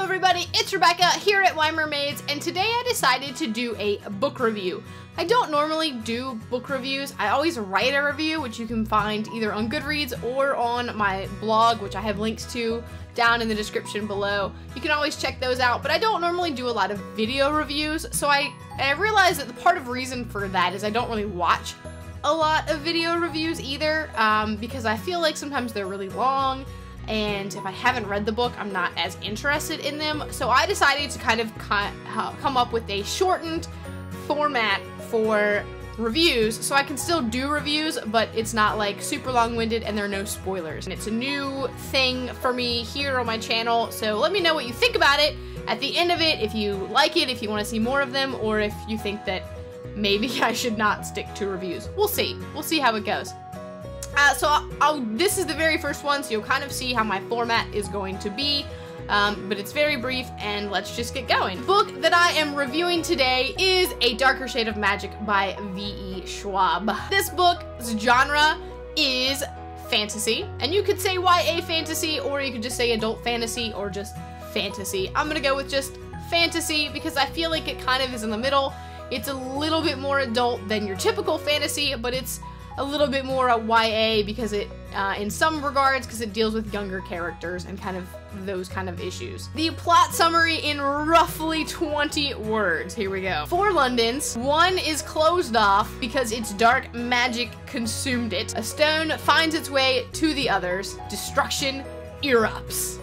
everybody, it's Rebecca here at Y Mermaids, and today I decided to do a book review. I don't normally do book reviews. I always write a review, which you can find either on Goodreads or on my blog, which I have links to down in the description below. You can always check those out, but I don't normally do a lot of video reviews, so I realized that the part of reason for that is I don't really watch a lot of video reviews either, because I feel like sometimes they're really long, and if I haven't read the book, I'm not as interested in them. So I decided to kind of come up with a shortened format for reviews, so I can still do reviews, but it's not like super long-winded and there are no spoilers. And it's a new thing for me here on my channel, so let me know what you think about it at the end of it, if you like it, if you want to see more of them, or if you think that maybe I should not stick to reviews. We'll see. We'll see how it goes. This is the very first one, so you'll kind of see how my format is going to be, but it's very brief, and let's just get going. The book that I am reviewing today is A Darker Shade of Magic by V.E. Schwab. This book's genre is fantasy, and you could say YA fantasy, or you could just say adult fantasy, or just fantasy. I'm gonna go with just fantasy because I feel like it kind of is in the middle. It's a little bit more adult than your typical fantasy, but it's a little bit more YA because it, in some regards, because it deals with younger characters and kind of those kind of issues. The plot summary in roughly 20 words. Here we go. 4 Londons. One is closed off because its dark magic consumed it. A stone finds its way to the others. Destruction erupts.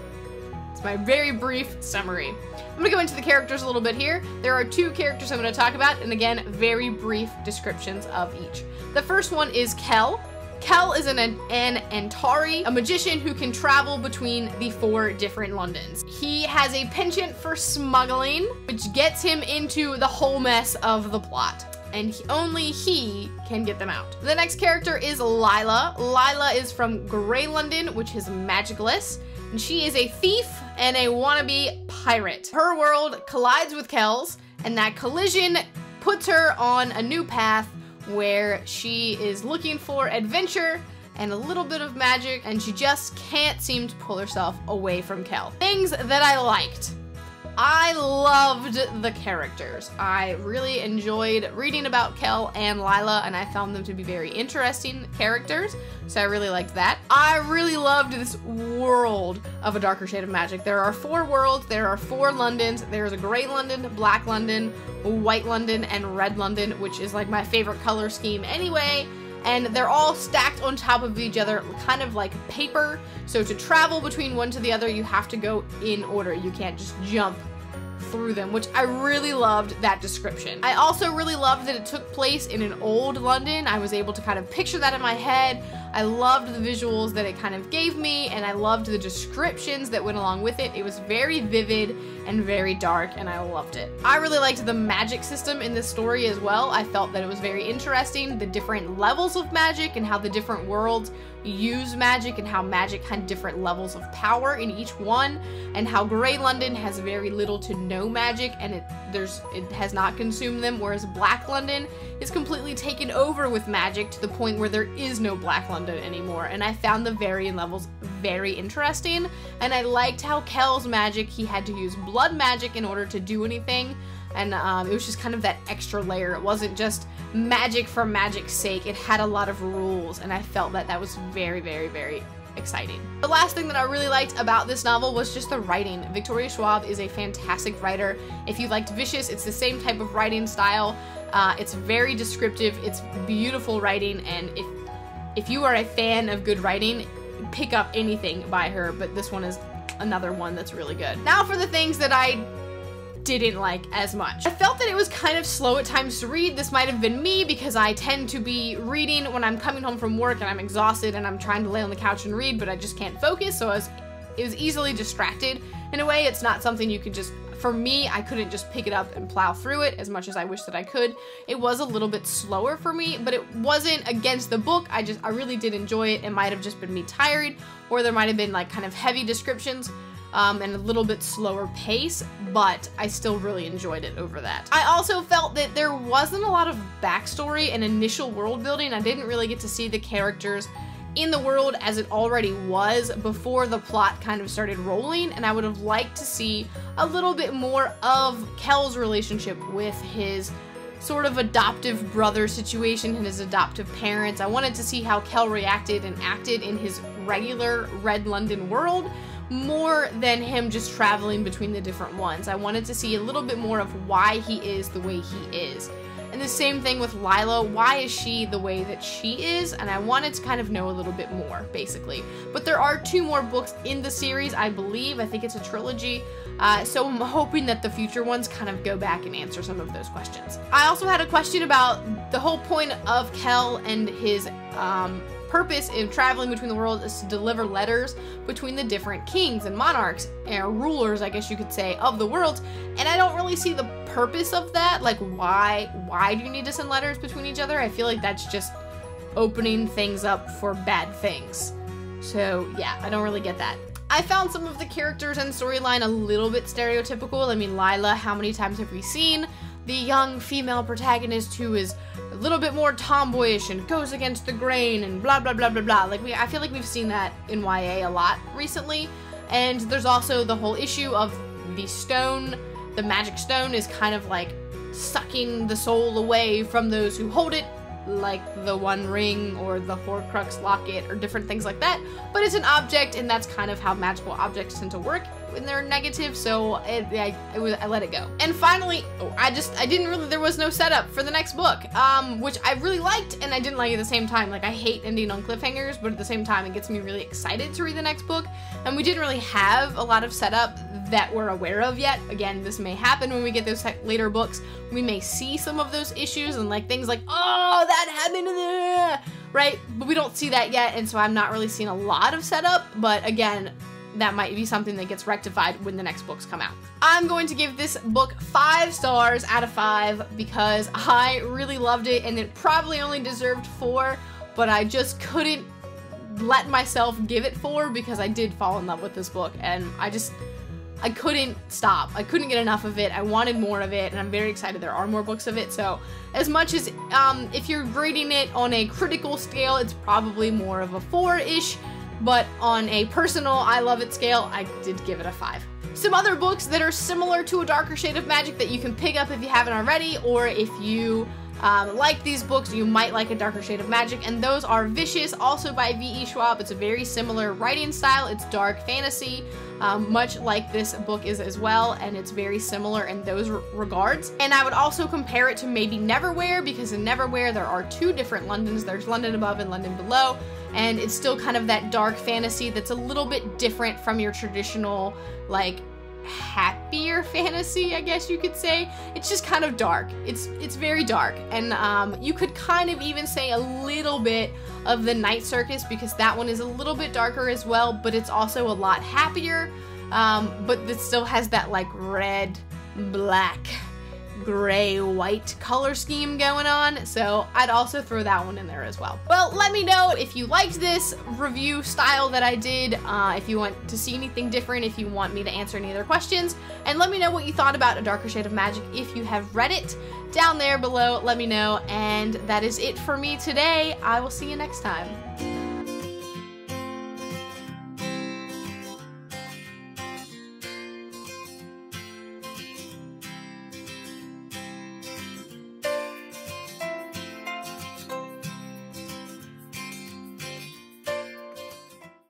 It's my very brief summary. I'm gonna go into the characters a little bit here. There are 2 characters I'm gonna talk about, and again, very brief descriptions of each. The first one is Kel. Kel is an Antari, a magician who can travel between the 4 different Londons. He has a penchant for smuggling, which gets him into the whole mess of the plot, and only he can get them out. The next character is Lila. Lila is from Grey London, which is magicless, and she is a thief and a wannabe pirate. Her world collides with Kel's, and that collision puts her on a new path where she is looking for adventure and a little bit of magic, and she just can't seem to pull herself away from Kel. Things that I liked. I loved the characters. I really enjoyed reading about Kel and Lila, and I found them to be very interesting characters, so I really liked that. I really loved this world of A Darker Shade of Magic. There are 4 worlds, there are 4 Londons. There's a Grey London, Black London, White London, and Red London, which is like my favorite color scheme anyway. And they're all stacked on top of each other, kind of like paper. So to travel between one to the other, you have to go in order. You can't just jump through them, which I really loved that description. I also really loved that it took place in an old London. I was able to kind of picture that in my head. I loved the visuals that it kind of gave me, and I loved the descriptions that went along with it. It was very vivid and very dark, and I loved it. I really liked the magic system in this story as well. I felt that it was very interesting, the different levels of magic and how the different worlds use magic, and how magic had different levels of power in each one, and how Grey London has very little to no magic, and it has not consumed them, whereas Black London is completely taken over with magic to the point where there is no Black London anymore. And I found the varying levels very interesting, and I liked how Kel's magic, he had to use blood magic in order to do anything, and it was just kind of that extra layer. It wasn't just magic for magic's sake. It had a lot of rules, and I felt that that was very, very, very exciting. The last thing that I really liked about this novel was just the writing. Victoria Schwab is a fantastic writer. If you liked Vicious, it's the same type of writing style. It's very descriptive, it's beautiful writing, and if you are a fan of good writing, pick up anything by her, but this one is another one that's really good. Now for the things that I didn't like as much. I felt that it was kind of slow at times to read. This might have been me because I tend to be reading when I'm coming home from work and I'm exhausted and I'm trying to lay on the couch and read, but I just can't focus, so it was easily distracted. In a way, it's not something you could just, for me, I couldn't just pick it up and plow through it as much as I wish that I could. It was a little bit slower for me, but it wasn't against the book. I really did enjoy it. It might have just been me tired, or there might have been like kind of heavy descriptions, and a little bit slower pace, but I still really enjoyed it over that. I also felt that there wasn't a lot of backstory and initial world building. I didn't really get to see the characters in the world as it already was before the plot kind of started rolling, and I would have liked to see a little bit more of Kel's relationship with his sort of adoptive brother situation and his adoptive parents. I wanted to see how Kel reacted and acted in his regular Red London world, more than him just traveling between the different ones. I wanted to see a little bit more of why he is the way he is. And the same thing with Lila. Why is she the way that she is? And I wanted to kind of know a little bit more, basically. But there are 2 more books in the series, I believe. I think it's a trilogy. So I'm hoping that the future ones kind of go back and answer some of those questions. I also had a question about the whole point of Kel and his purpose in traveling between the worlds is to deliver letters between the different kings and monarchs, or rulers, I guess you could say, of the world. And I don't really see the purpose of that. Like, why do you need to send letters between each other? I feel like that's just opening things up for bad things. So yeah, I don't really get that. I found some of the characters and storyline a little bit stereotypical. I mean, Lila, how many times have we seen the young female protagonist who is a little bit more tomboyish and goes against the grain and blah blah blah blah blah. Like, I feel like we've seen that in YA a lot recently. And there's also the whole issue of the stone. The magic stone is kind of like sucking the soul away from those who hold it, like the One Ring or the Horcrux locket or different things like that. But it's an object, and that's kind of how magical objects tend to work when they're negative, so I let it go. And finally, there was no setup for the next book, which I really liked and I didn't like at the same time. Like, I hate ending on cliffhangers, but at the same time it gets me really excited to read the next book, and we didn't really have a lot of setup that we're aware of yet. Again, this may happen when we get those later books. We may see some of those issues and like things like, oh, that happened, right? But we don't see that yet, and so I'm not really seeing a lot of setup, but again, that might be something that gets rectified when the next books come out. I'm going to give this book 5 stars out of 5 because I really loved it, and it probably only deserved 4, but I just couldn't let myself give it 4 because I did fall in love with this book, and I couldn't stop. I couldn't get enough of it. I wanted more of it, and I'm very excited there are more books of it. So as much as if you're grading it on a critical scale, it's probably more of a 4-ish, but on a personal I love it scale, I did give it a 5. Some other books that are similar to A Darker Shade of Magic that you can pick up if you haven't already, or if you like these books, you might like A Darker Shade of Magic, and those are Vicious, also by V.E. Schwab. It's a very similar writing style. It's dark fantasy, much like this book is as well, and it's very similar in those regards. And I would also compare it to maybe Neverwhere, because in Neverwhere there are 2 different Londons. There's London Above and London Below, and it's still kind of that dark fantasy that's a little bit different from your traditional, like, happier fantasy, I guess you could say. It's just kind of dark. It's very dark, and you could kind of even say a little bit of The Night Circus, because that one is a little bit darker as well, but it's also a lot happier, but it still has that like red, black, gray, white color scheme going on, so I'd also throw that one in there as well. Well, let me know if you liked this review style that I did, if you want to see anything different, if you want me to answer any other questions, and let me know what you thought about A Darker Shade of Magic if you have read it. Down there below, let me know, and that is it for me today. I will see you next time.